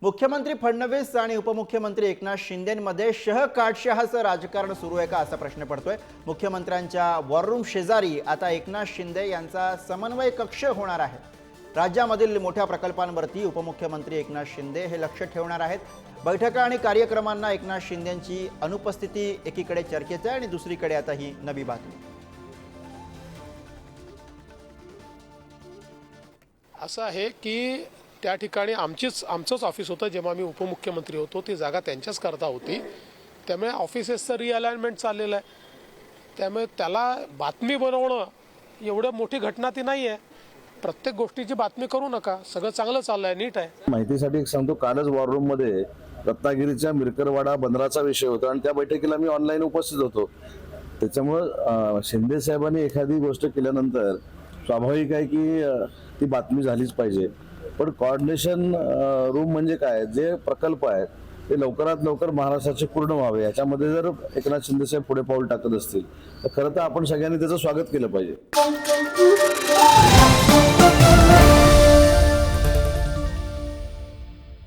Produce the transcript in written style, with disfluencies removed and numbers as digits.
मुख्यमंत्री फडणवीस आणि उपमुख्यमंत्री एकनाथ शिंदेमध्ये शह-काटशहाचं राजकारण सुरू आहे का असा प्रश्न पडतोय। मुख्यमंत्र्यांच्या वॉर रूम शेजारी आता एकनाथ शिंदे यांचा समन्वय कक्ष होणार आहे। राज्यामधील मोठ्या प्रकल्पांवरती उपमुख्यमंत्री एकनाथ शिंदे हे लक्ष ठेवणार आहेत। बैठका आणि कार्यक्रमांना एकनाथ शिंदेंची अनुपस्थिती एकीकडे चर्चेत आहे आणि दुसरीकडे आता ही नवी बातमी। असं आहे की त्या ठिकाणी आमचंच ऑफिस होतं जेव्हा मी उपमुख्यमंत्री होतो, ती जागा त्यांच्याच करता होती। त्यामुळे ऑफिसेसचं रिअलाइनमेंट चाललेलं आहे। त्यामुळे त्याला बातमी बनवणं एवढं मोठी घटना ती नाही आहे। प्रत्येक गोष्टीची बातमी करू नका, सगळं चांगलं चाललंय, नीट आहे। माहितीसाठी एक सांगतो, कालच वॉर रूम मध्ये रत्नागिरीच्या मिरकरवाडा बंदराचा विषय होता आणि त्या बैठकीला मी ऑनलाईन उपस्थित होतो। त्याच्यामुळे शिंदे साहेबांनी एखादी गोष्ट केल्यानंतर स्वाभाविक आहे की ती बातमी झालीच पाहिजे। पण कोऑर्डिनेशन रूम म्हणजे काय, जे प्रकल्प आहेत ते लवकरात लवकर महाराष्ट्राचे पूर्ण व्हावे, याच्यामध्ये जर एकनाथ शिंदे साहेब पुढे पाऊल टाकत असतील तर खरं तर आपण सगळ्यांनी त्याचं स्वागत केलं पाहिजे।